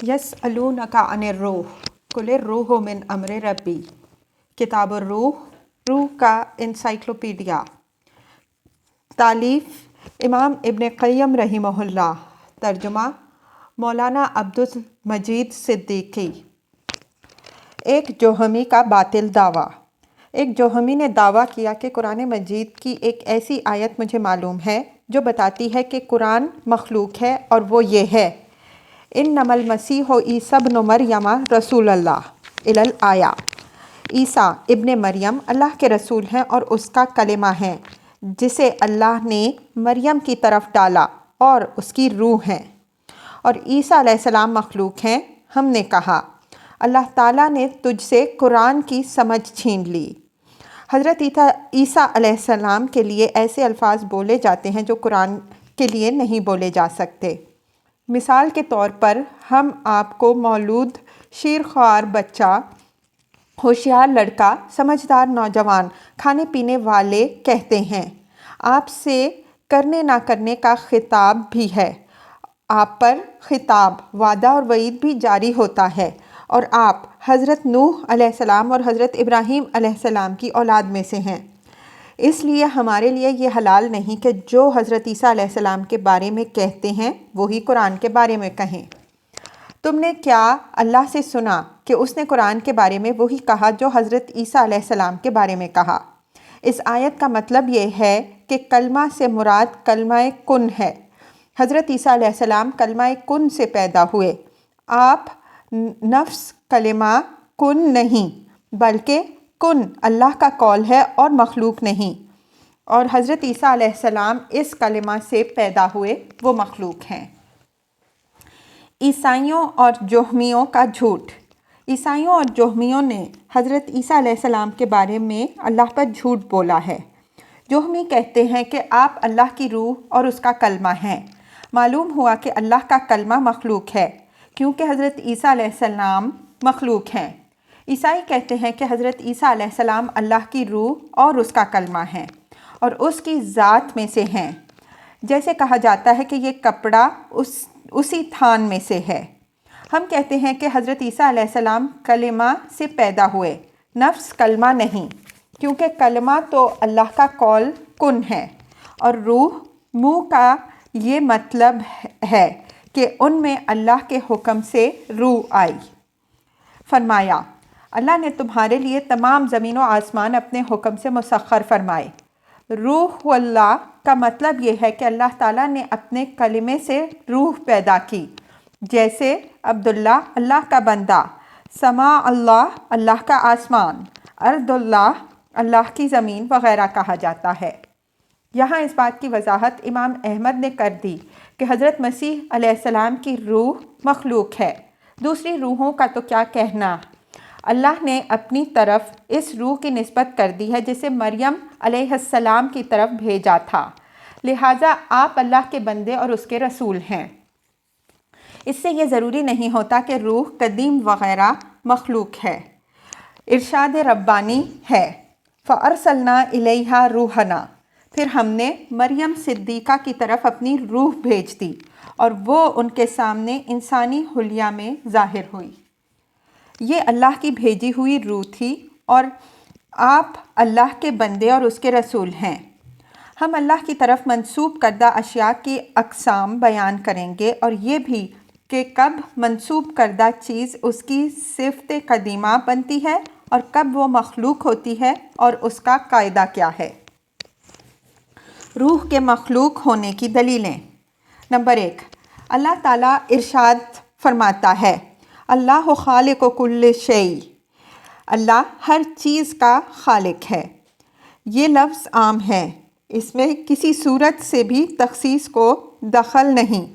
یسألونک عن الروح قل الروح من امر ربی۔ کتاب الروح، روح کا انسائکلوپیڈیا۔ تالیف امام ابن قیم رحمہ اللہ۔ ترجمہ مولانا عبدالمجید صدیقی۔ ایک جوہمی کا باطل دعویٰ۔ ایک جوہمی نے دعویٰ کیا کہ قرآن مجید کی ایک ایسی آیت مجھے معلوم ہے جو بتاتی ہے کہ قرآن مخلوق ہے، اور وہ یہ ہے: انما المسیح عیسی ابن مریم رسول اللہ الآیہ۔ عیسیٰ ابن مریم اللہ کے رسول ہیں اور اس کا کلمہ ہیں جسے اللہ نے مریم کی طرف ڈالا، اور اس کی روح ہیں۔ اور عیسیٰ علیہ السلام مخلوق ہیں۔ ہم نے کہا: اللہ تعالیٰ نے تجھ سے قرآن کی سمجھ چھین لی۔ حضرت عیسیٰ علیہ السلام کے لیے ایسے الفاظ بولے جاتے ہیں جو قرآن کے لیے نہیں بولے جا سکتے۔ مثال کے طور پر ہم آپ کو مولود شیرخوار بچہ، ہوشیار لڑکا، سمجھدار نوجوان، کھانے پینے والے کہتے ہیں۔ آپ سے کرنے نہ کرنے کا خطاب بھی ہے۔ آپ پر خطاب، وعدہ اور وعید بھی جاری ہوتا ہے، اور آپ حضرت نوح علیہ السلام اور حضرت ابراہیم علیہ السلام کی اولاد میں سے ہیں۔ اس لیے ہمارے لیے یہ حلال نہیں کہ جو حضرت عیسیٰ علیہ السلام کے بارے میں کہتے ہیں وہی قرآن کے بارے میں کہیں۔ تم نے کیا اللہ سے سنا کہ اس نے قرآن کے بارے میں وہی کہا جو حضرت عیسیٰ علیہ السلام کے بارے میں کہا؟ اس آیت کا مطلب یہ ہے کہ کلمہ سے مراد کلمہ کن ہے۔ حضرت عیسیٰ علیہ السلام کلمہ کن سے پیدا ہوئے۔ آپ نفس کلمہ کن نہیں، بلکہ کن اللہ کا قول ہے اور مخلوق نہیں، اور حضرت عیسیٰ علیہ السلام اس کلمہ سے پیدا ہوئے، وہ مخلوق ہیں۔ عیسائیوں اور جوہمیوں کا جھوٹ۔ عیسائیوں اور جوہمیوں نے حضرت عیسیٰ علیہ السلام کے بارے میں اللہ پر جھوٹ بولا ہے۔ جوہمی کہتے ہیں کہ آپ اللہ کی روح اور اس کا کلمہ ہیں۔ معلوم ہوا کہ اللہ کا کلمہ مخلوق ہے، کیونکہ حضرت عیسیٰ علیہ السلام مخلوق ہیں۔ عیسائی کہتے ہیں کہ حضرت عیسیٰ علیہ السلام اللہ کی روح اور اس کا کلمہ ہیں، اور اس کی ذات میں سے ہیں۔ جیسے کہا جاتا ہے کہ یہ کپڑا اسی تھان میں سے ہے۔ ہم کہتے ہیں کہ حضرت عیسیٰ علیہ السلام کلمہ سے پیدا ہوئے، نفس کلمہ نہیں، کیونکہ کلمہ تو اللہ کا قول کن ہے، اور روح منہ کا یہ مطلب ہے کہ ان میں اللہ کے حکم سے روح آئی۔ فرمایا: اللہ نے تمہارے لیے تمام زمین و آسمان اپنے حکم سے مسخر فرمائے۔ روح اللہ کا مطلب یہ ہے کہ اللہ تعالیٰ نے اپنے کلمے سے روح پیدا کی، جیسے عبداللہ اللہ کا بندہ، سماء اللہ اللہ کا آسمان، ارض اللہ اللہ کی زمین وغیرہ کہا جاتا ہے۔ یہاں اس بات کی وضاحت امام احمد نے کر دی کہ حضرت مسیح علیہ السلام کی روح مخلوق ہے۔ دوسری روحوں کا تو کیا کہنا۔ اللہ نے اپنی طرف اس روح کی نسبت کر دی ہے جسے مریم علیہ السلام کی طرف بھیجا تھا، لہٰذا آپ اللہ کے بندے اور اس کے رسول ہیں۔ اس سے یہ ضروری نہیں ہوتا کہ روح قدیم وغیرہ مخلوق ہے۔ ارشاد ربانی ہے: فَأَرْسَلْنَا إِلَيْهَا رُوحَنَا۔ پھر ہم نے مریم صدیقہ کی طرف اپنی روح بھیج دی، اور وہ ان کے سامنے انسانی حلیہ میں ظاہر ہوئی۔ یہ اللہ کی بھیجی ہوئی روح تھی، اور آپ اللہ کے بندے اور اس کے رسول ہیں۔ ہم اللہ کی طرف منسوب کردہ اشیاء کی اقسام بیان کریں گے، اور یہ بھی کہ کب منسوب کردہ چیز اس کی صفت قدیمہ بنتی ہے اور کب وہ مخلوق ہوتی ہے، اور اس کا قاعدہ کیا ہے۔ روح کے مخلوق ہونے کی دلیلیں۔ نمبر 1، اللہ تعالیٰ ارشاد فرماتا ہے: اللہ خالق کل شیء۔ اللہ ہر چیز کا خالق ہے۔ یہ لفظ عام ہے، اس میں کسی صورت سے بھی تخصیص کو دخل نہیں۔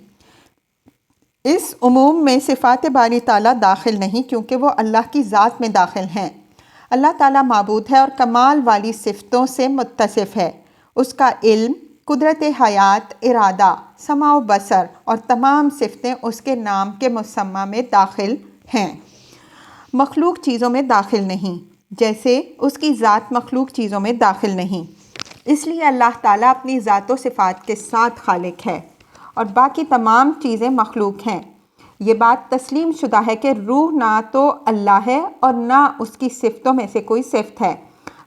اس عموم میں صفات باری تعالیٰ داخل نہیں، کیونکہ وہ اللہ کی ذات میں داخل ہیں۔ اللہ تعالیٰ معبود ہے اور کمال والی صفتوں سے متصف ہے۔ اس کا علم، قدرت حیات، ارادہ، سمع و بصر اور تمام صفتیں اس کے نام کے مسمى میں داخل ہیں، مخلوق چیزوں میں داخل نہیں، جیسے اس کی ذات مخلوق چیزوں میں داخل نہیں۔ اس لیے اللہ تعالیٰ اپنی ذات و صفات کے ساتھ خالق ہے، اور باقی تمام چیزیں مخلوق ہیں۔ یہ بات تسلیم شدہ ہے کہ روح نہ تو اللہ ہے اور نہ اس کی صفتوں میں سے کوئی صفت ہے،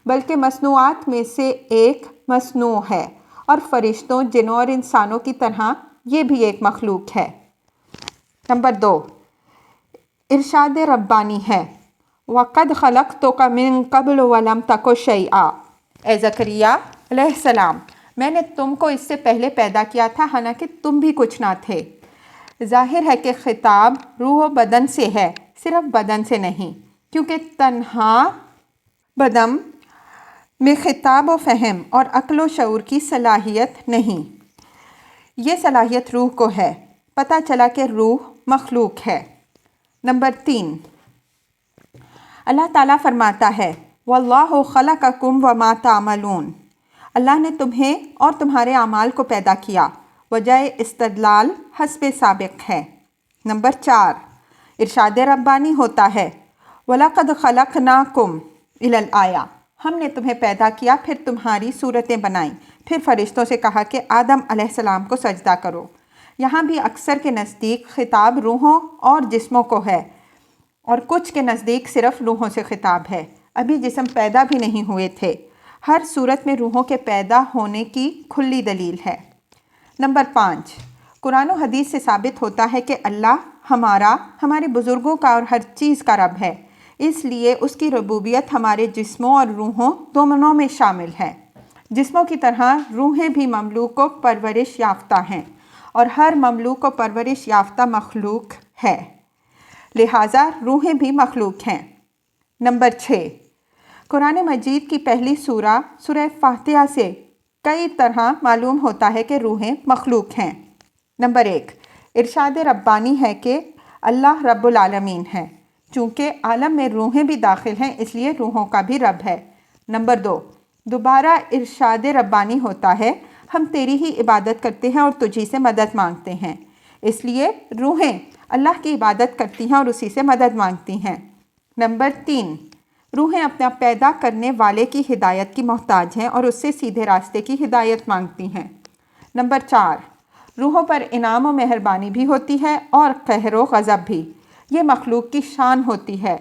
بلکہ مصنوعات میں سے ایک مصنوع ہے، اور فرشتوں، جنوں اور انسانوں کی طرح یہ بھی ایک مخلوق ہے۔ نمبر 2، ارشاد ربانی ہے، وَقَدْ خَلَقْتُكَ مِن قَبْلُ وَلَمْ تَكُ شَيْئًا۔ اے زکریا علیہ السلام، میں نے تم کو اس سے پہلے پیدا کیا تھا حالانکہ تم بھی کچھ نہ تھے۔ ظاہر ہے کہ خطاب روح و بدن سے ہے، صرف بدن سے نہیں، کیونکہ تنہا بدن میں خطاب و فہم اور عقل و شعور کی صلاحیت نہیں، یہ صلاحیت روح کو ہے۔ پتہ چلا کہ روح مخلوق ہے۔ نمبر 3، اللہ تعالیٰ فرماتا ہے، وَاللَّهُ خَلَقَكُمْ وَمَا تَعْمَلُونَ۔ اللہ نے تمہیں اور تمہارے اعمال کو پیدا کیا۔ وجہ استدلال حسب سابق ہے۔ نمبر 4، ارشاد ربانی ہوتا ہے، وَلَقَدْ خَلَقْنَاكُمْ إِلَى الْآيَةِ۔ ہم نے تمہیں پیدا کیا، پھر تمہاری صورتیں بنائیں، پھر فرشتوں سے کہا کہ آدم علیہ السلام کو سجدہ کرو۔ یہاں بھی اکثر کے نزدیک خطاب روحوں اور جسموں کو ہے، اور کچھ کے نزدیک صرف روحوں سے خطاب ہے۔ ابھی جسم پیدا بھی نہیں ہوئے تھے۔ ہر صورت میں روحوں کے پیدا ہونے کی کھلی دلیل ہے۔ نمبر 5، قرآن و حدیث سے ثابت ہوتا ہے کہ اللہ ہمارے بزرگوں کا اور ہر چیز کا رب ہے، اس لیے اس کی ربوبیت ہمارے جسموں اور روحوں دونوں میں شامل ہے۔ جسموں کی طرح روحیں بھی مملوک و پرورش یافتہ ہیں، اور ہر مملوک و پرورش یافتہ مخلوق ہے، لہٰذا روحیں بھی مخلوق ہیں۔ نمبر 6، قرآن مجید کی پہلی سورہ فاتحہ سے کئی طرح معلوم ہوتا ہے کہ روحیں مخلوق ہیں۔ نمبر 1، ارشاد ربانی ہے کہ اللہ رب العالمین ہے، چونکہ عالم میں روحیں بھی داخل ہیں اس لیے روحوں کا بھی رب ہے۔ نمبر 2، دوبارہ ارشاد ربانی ہوتا ہے، ہم تیری ہی عبادت کرتے ہیں اور تجھی سے مدد مانگتے ہیں، اس لیے روحیں اللہ کی عبادت کرتی ہیں اور اسی سے مدد مانگتی ہیں۔ نمبر 3، روحیں اپنا پیدا کرنے والے کی ہدایت کی محتاج ہیں اور اس سے سیدھے راستے کی ہدایت مانگتی ہیں۔ نمبر 4، روحوں پر انعام و مہربانی بھی ہوتی ہے اور قہر و غضب بھی، یہ مخلوق کی شان ہوتی ہے،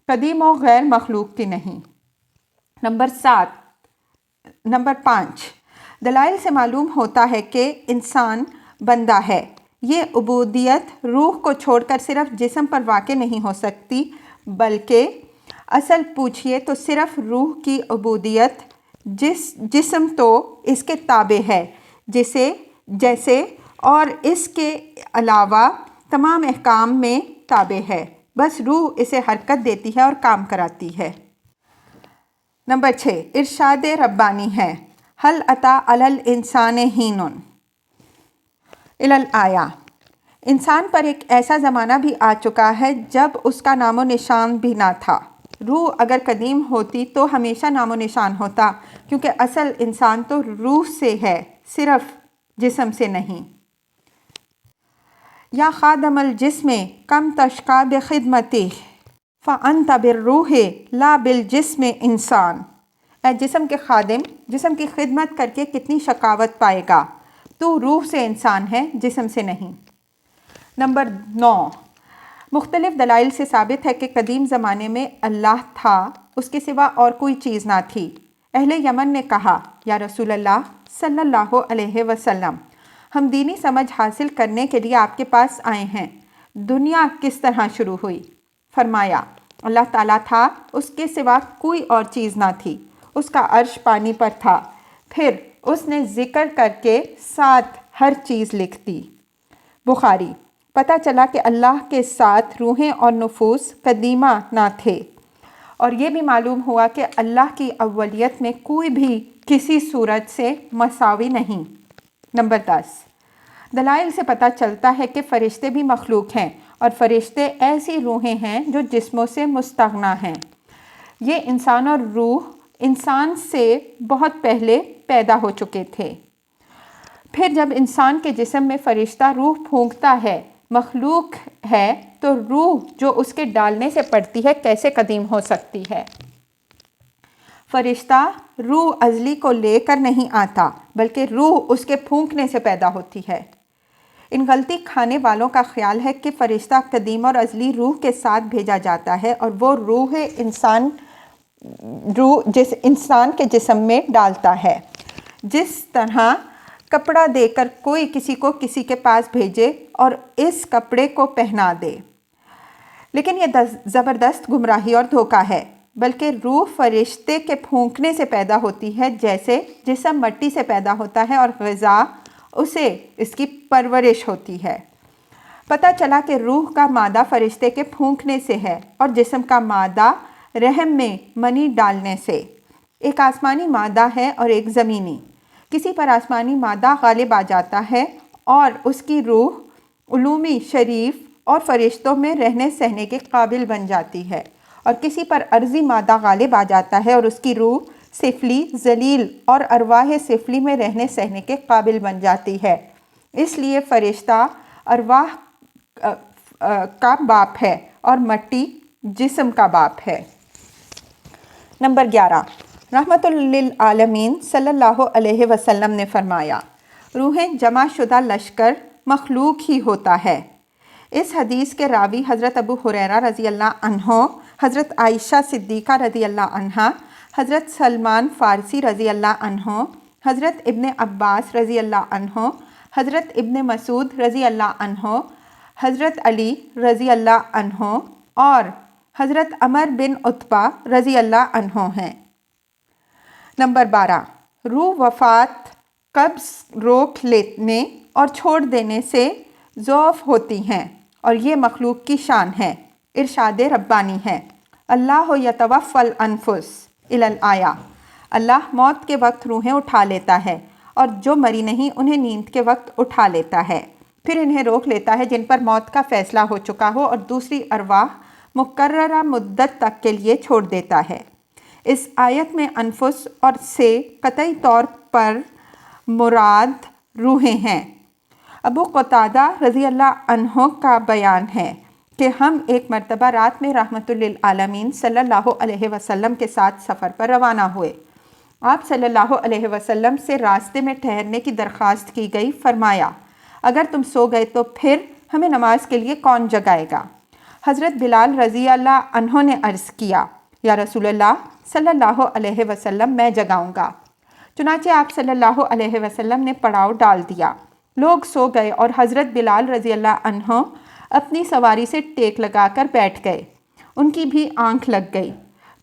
قدیم و غیر مخلوق کی نہیں۔ نمبر 5، دلائل سے معلوم ہوتا ہے کہ انسان بندہ ہے۔ یہ عبودیت روح کو چھوڑ کر صرف جسم پر واقع نہیں ہو سکتی، بلکہ اصل پوچھئے تو صرف روح کی عبودیت، جسم تو اس کے تابع ہے جیسے اور اس کے علاوہ تمام احکام میں تابع ہے، بس روح اسے حرکت دیتی ہے اور کام کراتی ہے۔ نمبر 6، ارشاد ربانی ہے، هل أتى على الإنسان حين إلى الآية۔ انسان پر ایک ایسا زمانہ بھی آ چکا ہے جب اس کا نام و نشان بھی نہ تھا۔ روح اگر قدیم ہوتی تو ہمیشہ نام و نشان ہوتا، کیونکہ اصل انسان تو روح سے ہے، صرف جسم سے نہیں۔ یا خادم الجسم کم تشقى بخدمته فأنت بالروح لا بالجسم انسان۔ اے جسم کے خادم، جسم کی خدمت کر کے کتنی شقاوت پائے گا، تو روح سے انسان ہے، جسم سے نہیں۔ نمبر 9، مختلف دلائل سے ثابت ہے کہ قدیم زمانے میں اللہ تھا، اس کے سوا اور کوئی چیز نہ تھی۔ اہل یمن نے کہا، یا رسول اللہ صلی اللہ علیہ وسلم، ہم دینی سمجھ حاصل کرنے کے لیے آپ کے پاس آئے ہیں، دنیا کس طرح شروع ہوئی؟ فرمایا، اللہ تعالیٰ تھا، اس کے سوا کوئی اور چیز نہ تھی، اس کا عرش پانی پر تھا، پھر اس نے ذکر کر کے ساتھ ہر چیز لکھ دی۔ بخاری۔ پتہ چلا کہ اللہ کے ساتھ روحیں اور نفوس قدیمہ نہ تھے، اور یہ بھی معلوم ہوا کہ اللہ کی اولیت میں کوئی بھی کسی صورت سے مساوی نہیں۔ نمبر 10، دلائل سے پتہ چلتا ہے کہ فرشتے بھی مخلوق ہیں، اور فرشتے ایسی روحیں ہیں جو جسموں سے مستغنی ہیں۔ یہ انسان اور روح انسان سے بہت پہلے پیدا ہو چکے تھے۔ پھر جب انسان کے جسم میں فرشتہ روح پھونکتا ہے، مخلوق ہے، تو روح جو اس کے ڈالنے سے پڑتی ہے کیسے قدیم ہو سکتی ہے؟ فرشتہ روح ازلی کو لے کر نہیں آتا، بلکہ روح اس کے پھونکنے سے پیدا ہوتی ہے۔ ان غلطی کھانے والوں کا خیال ہے کہ فرشتہ قدیم اور ازلی روح کے ساتھ بھیجا جاتا ہے اور وہ روح انسان کے جسم میں ڈالتا ہے، جس طرح کپڑا دے کر کوئی کسی کو کسی کے پاس بھیجے اور اس کپڑے کو پہنا دے۔ لیکن یہ زبردست گمراہی اور دھوکہ ہے، بلکہ روح فرشتے کے پھونکنے سے پیدا ہوتی ہے، جیسے جسم مٹی سے پیدا ہوتا ہے اور غذا اسے اس کی پرورش ہوتی ہے۔ پتہ چلا کہ روح کا مادہ فرشتے کے پھونکنے سے ہے اور جسم کا مادہ رحم میں منی ڈالنے سے۔ ایک آسمانی مادہ ہے اور ایک زمینی۔ کسی پر آسمانی مادہ غالب آ جاتا ہے اور اس کی روح علومی، شریف اور فرشتوں میں رہنے سہنے کے قابل بن جاتی ہے، اور کسی پر ارضی مادہ غالب آ جاتا ہے اور اس کی روح سفلی، ذلیل اور ارواح سفلی میں رہنے سہنے کے قابل بن جاتی ہے۔ اس لیے فرشتہ ارواح کا باپ ہے اور مٹی جسم کا باپ ہے۔ نمبر 11، رحمت للعالمین صلی اللہ علیہ وسلم نے فرمایا، روحیں جمع شدہ لشکر مخلوق ہی ہوتا ہے۔ اس حدیث کے راوی حضرت ابو ہریرہ رضی اللہ عنہ، حضرت عائشہ صدیقہ رضی اللہ عنہا، حضرت سلمان فارسی رضی اللہ عنہ، حضرت ابن عباس رضی اللہ عنہ، حضرت ابن مسعود رضی اللہ عنہ، حضرت علی رضی اللہ عنہ اور حضرت عمر بن عتبہ رضی اللہ عنہ ہیں۔ نمبر 12، روح وفات، قبض، روک لینے اور چھوڑ دینے سے ضعف ہوتی ہیں، اور یہ مخلوق کی شان ہے۔ ارشاد ربانی ہے، اللہ یتوفی الانفس الی الآیہ، اللہ موت کے وقت روحیں اٹھا لیتا ہے، اور جو مری نہیں انہیں نیند کے وقت اٹھا لیتا ہے، پھر انہیں روک لیتا ہے جن پر موت کا فیصلہ ہو چکا ہو، اور دوسری ارواح مقررہ مدت تک کے لیے چھوڑ دیتا ہے۔ اس آیت میں انفس اور سے قطعی طور پر مراد روحیں ہیں۔ ابو قتادہ رضی اللہ عنہ کا بیان ہے کہ ہم ایک مرتبہ رات میں رحمت للعالمین صلی اللہ علیہ وسلم کے ساتھ سفر پر روانہ ہوئے۔ آپ صلی اللہ علیہ وسلم سے راستے میں ٹھہرنے کی درخواست کی گئی۔ فرمایا، اگر تم سو گئے تو پھر ہمیں نماز کے لیے کون جگائے گا؟ حضرت بلال رضی اللہ عنہ نے عرض کیا، یا رسول اللہ صلی اللہ علیہ وسلم، میں جگاؤں گا۔ چنانچہ آپ صلی اللہ علیہ وسلم نے پڑاؤ ڈال دیا، لوگ سو گئے اور حضرت بلال رضی اللہ عنہ اپنی سواری سے ٹیک لگا کر بیٹھ گئے۔ ان کی بھی آنکھ لگ گئی۔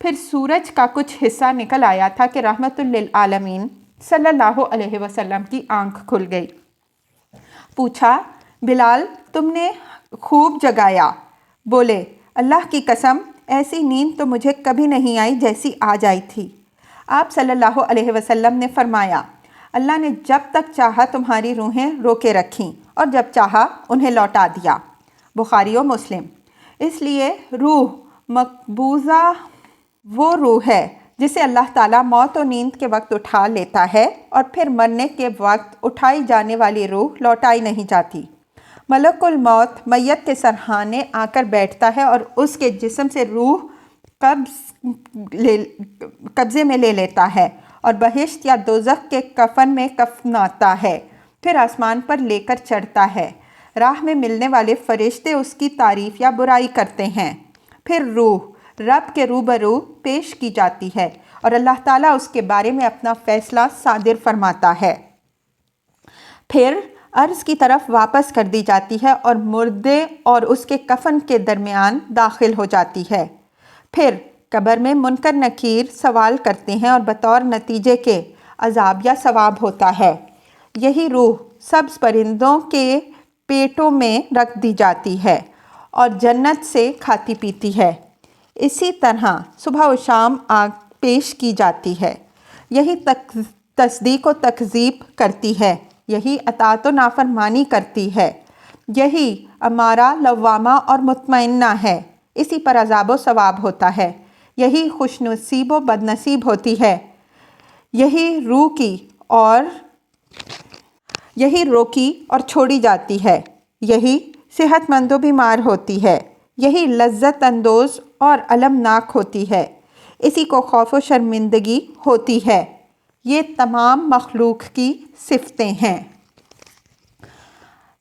پھر سورج کا کچھ حصہ نکل آیا تھا کہ رحمت للعالمین صلی اللہ علیہ وسلم کی آنکھ کھل گئی۔ پوچھا، بلال تم نے خوب جگایا؟ بولے، اللہ کی قسم ایسی نیند تو مجھے کبھی نہیں آئی جیسی آج آئی تھی۔ آپ صلی اللہ علیہ وسلم نے فرمایا، اللہ نے جب تک چاہا تمہاری روحیں روکے رکھیں اور جب چاہا انہیں لوٹا دیا۔ بخاری و مسلم۔ اس لیے روح مقبوضہ وہ روح ہے جسے اللہ تعالیٰ موت و نیند کے وقت اٹھا لیتا ہے، اور پھر مرنے کے وقت اٹھائی جانے والی روح لوٹائی نہیں جاتی۔ ملک الموت میت کے سرہانے آ کر بیٹھتا ہے اور اس کے جسم سے روح قبضے میں لے لیتا ہے اور بہشت یا دوزخ کے کفن میں کفناتا ہے، پھر آسمان پر لے کر چڑھتا ہے۔ راہ میں ملنے والے فرشتے اس کی تعریف یا برائی کرتے ہیں۔ پھر روح رب کے روبرو پیش کی جاتی ہے اور اللہ تعالیٰ اس کے بارے میں اپنا فیصلہ صادر فرماتا ہے۔ پھر عرض کی طرف واپس کر دی جاتی ہے اور مردے اور اس کے کفن کے درمیان داخل ہو جاتی ہے۔ پھر قبر میں منکر نکیر سوال کرتے ہیں اور بطور نتیجے کے عذاب یا ثواب ہوتا ہے۔ یہی روح سبز پرندوں کے پیٹوں میں رکھ دی جاتی ہے اور جنت سے کھاتی پیتی ہے۔ اسی طرح صبح و شام آگ پیش کی جاتی ہے۔ یہی تصدیق و تکذیب کرتی ہے، یہی اطاعت و نافرمانی کرتی ہے، یہی امارہ، لوامہ اور مطمئنہ ہے۔ اسی پر عذاب و ثواب ہوتا ہے، یہی خوش نصیب و بد نصیب ہوتی ہے، یہی روکی اور چھوڑی جاتی ہے، یہی صحت مند و بیمار ہوتی ہے، یہی لذت اندوز اور المناک ہوتی ہے، اسی کو خوف و شرمندگی ہوتی ہے۔ یہ تمام مخلوق کی صفتیں ہیں۔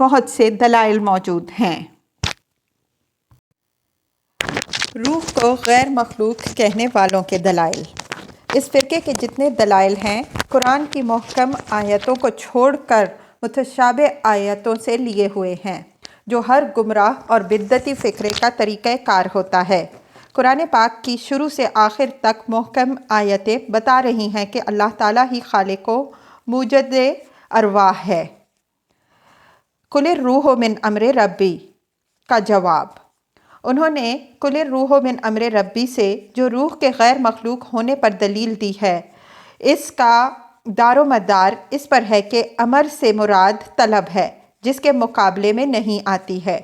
بہت سے دلائل موجود ہیں۔ روح کو غیر مخلوق کہنے والوں کے دلائل۔ اس فرقے کے جتنے دلائل ہیں قرآن کی محکم آیتوں کو چھوڑ کر متشابہ آیتوں سے لیے ہوئے ہیں، جو ہر گمراہ اور بدعتی فکرے کا طریقہ کار ہوتا ہے۔ قرآن پاک کی شروع سے آخر تک محکم آیتیں بتا رہی ہیں کہ اللہ تعالیٰ ہی خالق و موجد ارواح ہے۔ قُلِ الرُّوحُ مِنْ أَمْرِ رَبِّی کا جواب۔ انہوں نے قُلِ الرُّوحُ مِنْ أَمْرِ رَبِّی سے جو روح کے غیر مخلوق ہونے پر دلیل دی ہے، اس کا دار و مدار اس پر ہے کہ امر سے مراد طلب ہے، جس کے مقابلے میں نہیں آتی ہے،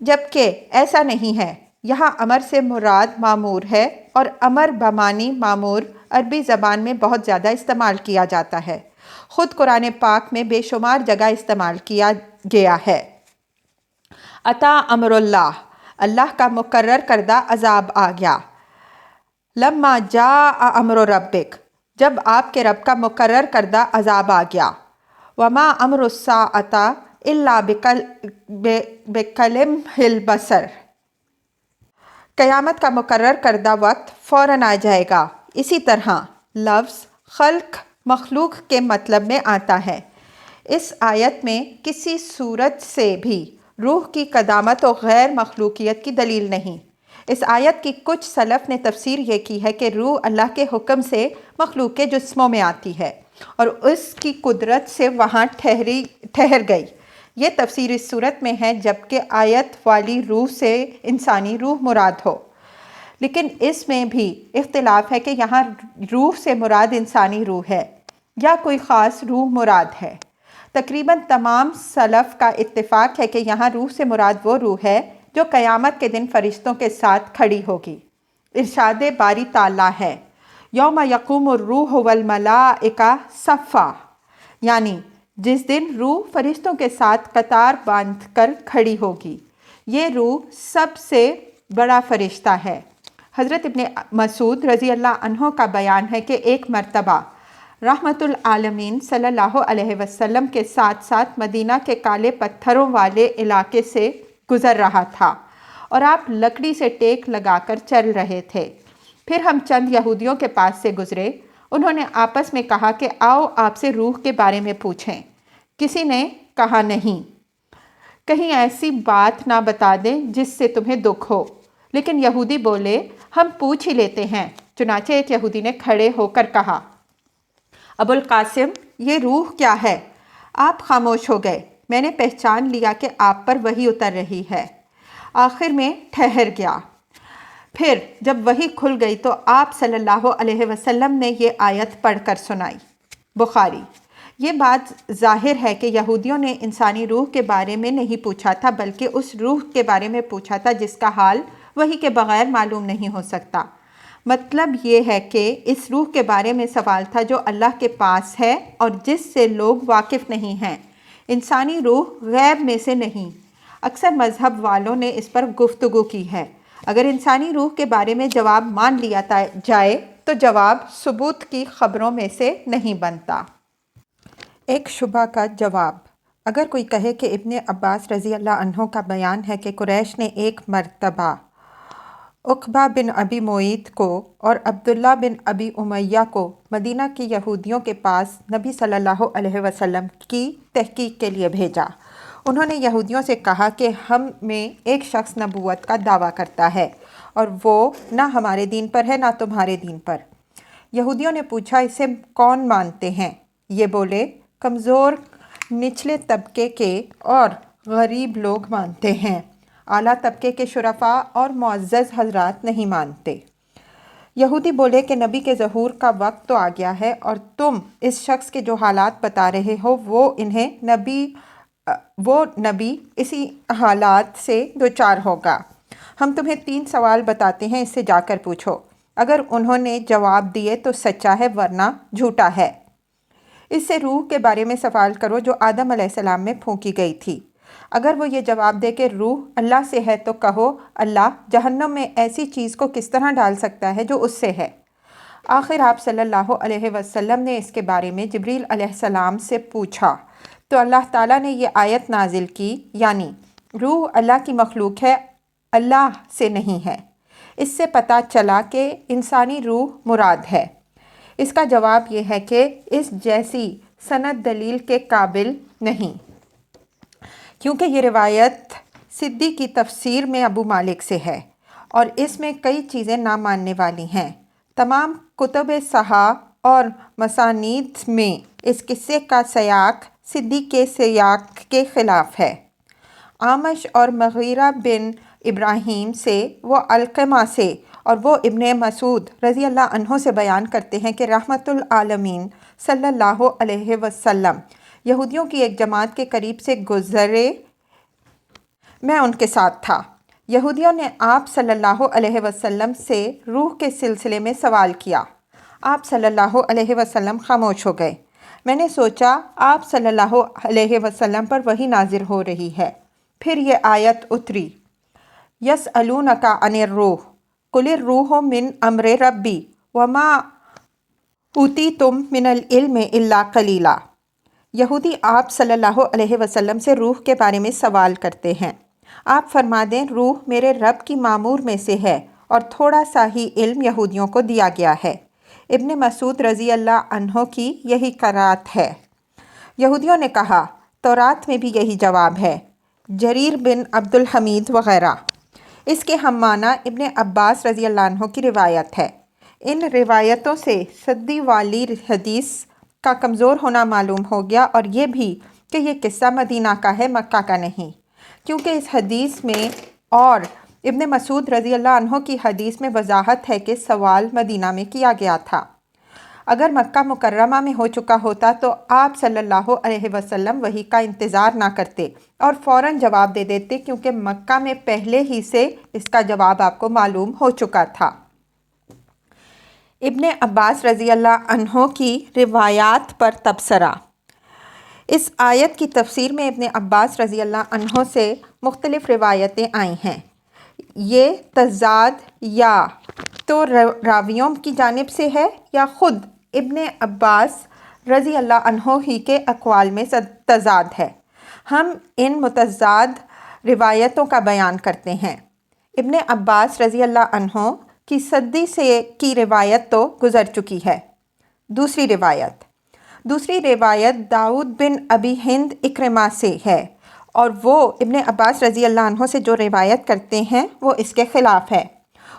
جبکہ ایسا نہیں ہے۔ یہاں امر سے مراد مامور ہے، اور امر بمعنی مامور عربی زبان میں بہت زیادہ استعمال کیا جاتا ہے، خود قرآن پاک میں بے شمار جگہ استعمال کیا گیا ہے۔ اتا امر اللہ، اللہ کا مقرر کردہ عذاب آ گیا۔ لما جاء امر ربک، جب آپ کے رب کا مقرر کردہ عذاب آ گیا۔ وما امر الساعۃ الا بکلمح البصر، قیامت کا مقرر کردہ وقت فوراً آ جائے گا۔ اسی طرح لفظ خلق مخلوق کے مطلب میں آتا ہے۔ اس آیت میں کسی صورت سے بھی روح کی قدامت و غیر مخلوقیت کی دلیل نہیں۔ اس آیت کی کچھ سلف نے تفسیر یہ کی ہے کہ روح اللہ کے حکم سے مخلوق کے جسموں میں آتی ہے اور اس کی قدرت سے وہاں ٹھہر گئی۔ یہ تفسیر اس صورت میں ہے جبکہ آیت والی روح سے انسانی روح مراد ہو، لیکن اس میں بھی اختلاف ہے کہ یہاں روح سے مراد انسانی روح ہے یا کوئی خاص روح مراد ہے۔ تقریباً تمام سلف کا اتفاق ہے کہ یہاں روح سے مراد وہ روح ہے جو قیامت کے دن فرشتوں کے ساتھ کھڑی ہوگی۔ ارشاد باری تعالیٰ ہے، یوم یقوم الروح والملائکہ صفا، یعنی جس دن روح فرشتوں کے ساتھ قطار باندھ کر کھڑی ہوگی۔ یہ روح سب سے بڑا فرشتہ ہے۔ حضرت ابن مسعود رضی اللہ عنہ کا بیان ہے کہ ایک مرتبہ رحمت العالمین صلی اللہ علیہ وسلم کے ساتھ ساتھ مدینہ کے کالے پتھروں والے علاقے سے گزر رہا تھا اور آپ لکڑی سے ٹیک لگا کر چل رہے تھے۔ پھر ہم چند یہودیوں کے پاس سے گزرے۔ انہوں نے آپس میں کہا کہ آؤ آپ سے روح کے بارے میں پوچھیں۔ کسی نے کہا نہیں، کہیں ایسی بات نہ بتا دیں جس سے تمہیں دکھ ہو۔ لیکن یہودی بولے، ہم پوچھ ہی لیتے ہیں۔ چنانچہ ایک یہودی نے کھڑے ہو کر کہا، ابو القاسم، یہ روح کیا ہے؟ آپ خاموش ہو گئے۔ میں نے پہچان لیا کہ آپ پر وحی اتر رہی ہے۔ آخر میں ٹھہر گیا۔ پھر جب وحی کھل گئی تو آپ صلی اللہ علیہ وسلم نے یہ آیت پڑھ کر سنائی۔ بخاری۔ یہ بات ظاہر ہے کہ یہودیوں نے انسانی روح کے بارے میں نہیں پوچھا تھا، بلکہ اس روح کے بارے میں پوچھا تھا جس کا حال وحی کے بغیر معلوم نہیں ہو سکتا۔ مطلب یہ ہے کہ اس روح کے بارے میں سوال تھا جو اللہ کے پاس ہے اور جس سے لوگ واقف نہیں ہیں۔ انسانی روح غیب میں سے نہیں۔ اکثر مذہب والوں نے اس پر گفتگو کی ہے۔ اگر انسانی روح کے بارے میں جواب مان لیا جائے تو جواب ثبوت کی خبروں میں سے نہیں بنتا۔ ایک شبہ کا جواب۔ اگر کوئی کہے کہ ابن عباس رضی اللہ عنہ کا بیان ہے کہ قریش نے ایک مرتبہ عقبہ بن ابی معیط کو اور عبداللہ بن ابی امیہ کو مدینہ کی یہودیوں کے پاس نبی صلی اللہ علیہ وسلم کی تحقیق کے لیے بھیجا۔ انہوں نے یہودیوں سے کہا کہ ہم میں ایک شخص نبوت کا دعویٰ کرتا ہے اور وہ نہ ہمارے دین پر ہے نہ تمہارے دین پر۔ یہودیوں نے پوچھا، اسے کون مانتے ہیں؟ یہ بولے، کمزور، نچلے طبقے کے اور غریب لوگ مانتے ہیں، اعلیٰ طبقے کے شرفاء اور معزز حضرات نہیں مانتے۔ یہودی بولے کہ نبی کے ظہور کا وقت تو آ گیا ہے اور تم اس شخص کے جو حالات بتا رہے ہو وہ نبی اسی حالات سے دوچار ہوگا۔ ہم تمہیں 3 سوال بتاتے ہیں، اس سے جا کر پوچھو۔ اگر انہوں نے جواب دیے تو سچا ہے، ورنہ جھوٹا ہے۔ اس سے روح کے بارے میں سوال کرو جو آدم علیہ السلام میں پھونکی گئی تھی۔ اگر وہ یہ جواب دے کہ روح اللہ سے ہے تو کہو، اللہ جہنم میں ایسی چیز کو کس طرح ڈال سکتا ہے جو اس سے ہے؟ آخر آپ صلی اللہ علیہ وسلم نے اس کے بارے میں جبریل علیہ السلام سے پوچھا تو اللہ تعالیٰ نے یہ آیت نازل کی، یعنی روح اللہ کی مخلوق ہے، اللہ سے نہیں ہے۔ اس سے پتہ چلا کہ انسانی روح مراد ہے۔ اس کا جواب یہ ہے کہ اس جیسی سند دلیل کے قابل نہیں، کیونکہ یہ روایت سدی کی تفسیر میں ابو مالک سے ہے اور اس میں کئی چیزیں نہ ماننے والی ہیں۔ تمام کتب صحاح اور مسانید میں اس قصے کا سیاق سدی کے سیاق کے خلاف ہے۔ اعمش اور مغیرہ بن ابراہیم سے وہ علقمہ سے اور وہ ابن مسعود رضی اللہ عنہ سے بیان کرتے ہیں کہ رحمت العالمین صلی اللہ علیہ وسلم یہودیوں کی ایک جماعت کے قریب سے گزرے، میں ان کے ساتھ تھا۔ یہودیوں نے آپ صلی اللہ علیہ وسلم سے روح کے سلسلے میں سوال کیا۔ آپ صلی اللہ علیہ وسلم خاموش ہو گئے۔ میں نے سوچا آپ صلی اللہ علیہ وسلم پر وحی نازل ہو رہی ہے۔ پھر یہ آیت اتری، یسألونک عن الروح قل الروح من امر ربی وما اوتیتم من العلم الا قلیلا۔ یہودی آپ صلی اللہ علیہ وسلم سے روح کے بارے میں سوال کرتے ہیں، آپ فرما دیں روح میرے رب کی مامور میں سے ہے اور تھوڑا سا ہی علم یہودیوں کو دیا گیا ہے۔ ابن مسعود رضی اللہ عنہ کی یہی قرات ہے۔ یہودیوں نے کہا تورات میں بھی یہی جواب ہے۔ جریر بن عبد الحمید وغیرہ۔ اس کے ہم معنی ابن عباس رضی اللہ عنہ کی روایت ہے۔ ان روایتوں سے سدی والی حدیث کا کمزور ہونا معلوم ہو گیا اور یہ بھی کہ یہ قصہ مدینہ کا ہے، مکہ کا نہیں، کیونکہ اس حدیث میں اور ابن مسعود رضی اللہ عنہ کی حدیث میں وضاحت ہے کہ سوال مدینہ میں کیا گیا تھا۔ اگر مکہ مکرمہ میں ہو چکا ہوتا تو آپ صلی اللہ علیہ وسلم وحی کا انتظار نہ کرتے اور فوراً جواب دے دیتے، کیونکہ مکہ میں پہلے ہی سے اس کا جواب آپ کو معلوم ہو چکا تھا۔ ابن عباس رضی اللہ عنہ کی روایات پر تبصرہ۔ اس آیت کی تفسیر میں ابن عباس رضی اللہ عنہ سے مختلف روایتیں آئی ہیں۔ یہ تضاد یا تو راویوں کی جانب سے ہے یا خود ابن عباس رضی اللہ عنہ ہی کے اقوال میں تضاد ہے۔ ہم ان متضاد روایتوں کا بیان کرتے ہیں۔ ابن عباس رضی اللہ عنہ کی سدی سے کی روایت تو گزر چکی ہے۔ دوسری روایت داؤد بن ابی ہند اکرمہ سے ہے اور وہ ابن عباس رضی اللہ عنہ سے جو روایت کرتے ہیں وہ اس کے خلاف ہے۔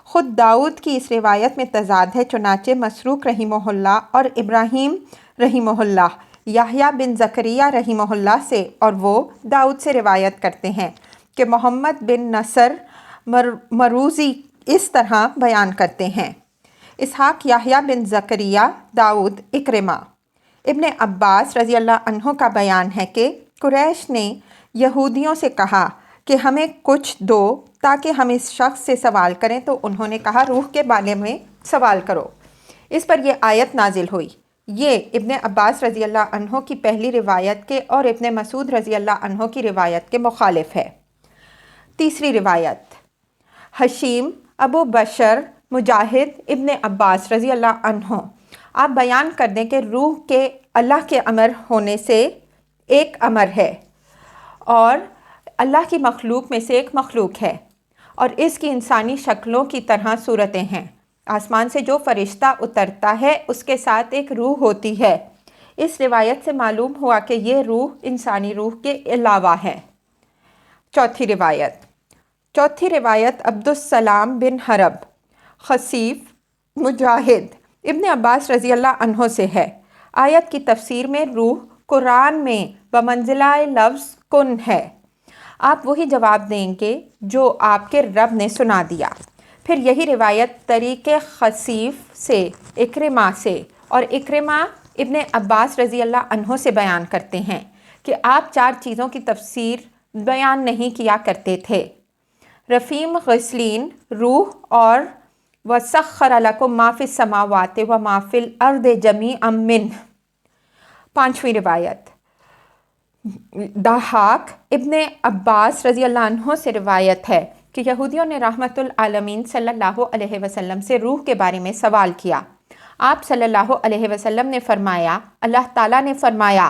خود داؤد کی اس روایت میں تضاد ہے، چنانچہ مسروق رحمہ اللہ اور ابراہیم رحمہ اللہ یحییٰ بن زکریہ رحمہ اللہ سے اور وہ داؤد سے روایت کرتے ہیں کہ محمد بن نصر مروزی اس طرح بیان کرتے ہیں، اسحاق یحییٰ بن زکریہ داؤد اکرمہ۔ ابن عباس رضی اللہ عنہ کا بیان ہے کہ قریش نے یہودیوں سے کہا کہ ہمیں کچھ دو تاکہ ہم اس شخص سے سوال کریں، تو انہوں نے کہا روح کے بارے میں سوال کرو۔ اس پر یہ آیت نازل ہوئی۔ یہ ابن عباس رضی اللہ عنہ کی پہلی روایت کے اور ابن مسعود رضی اللہ عنہ کی روایت کے مخالف ہے۔ تیسری روایت، حشیم ابو بشر مجاہد ابن عباس رضی اللہ عنہ، آپ بیان کر دیں کہ روح کے اللہ کے امر ہونے سے ایک امر ہے اور اللہ کی مخلوق میں سے ایک مخلوق ہے اور اس کی انسانی شکلوں کی طرح صورتیں ہیں۔ آسمان سے جو فرشتہ اترتا ہے اس کے ساتھ ایک روح ہوتی ہے۔ اس روایت سے معلوم ہوا کہ یہ روح انسانی روح کے علاوہ ہے۔ چوتھی روایت عبدالسلام بن حرب خصیف مجاہد ابن عباس رضی اللہ عنہ سے ہے۔ آیت کی تفسیر میں روح قرآن میں بمنزلہ لفظ کن ہے۔ آپ وہی جواب دیں گے جو آپ کے رب نے سنا دیا۔ پھر یہی روایت طریق خصیف سے اکرمہ سے اور اکرمہ ابن عباس رضی اللہ عنہ سے بیان کرتے ہیں کہ آپ 4 چیزوں کی تفسیر بیان نہیں کیا کرتے تھے: رفیم غسلین، روح اور وَسَخَّرَ لَكُم مَّا فِي السَّمَاوَاتِ وَمَا فِي الْأَرْضِ جَمِيعًا مِّنْهُ۔ 5ویں روایت، ضحاک ابن عباس رضی اللہ عنہ سے روایت ہے کہ یہودیوں نے رحمت العالمین صلی اللہ علیہ وسلم سے روح کے بارے میں سوال کیا۔ آپ صلی اللہ علیہ وسلم نے فرمایا، اللہ تعالیٰ نے فرمایا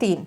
3,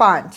5,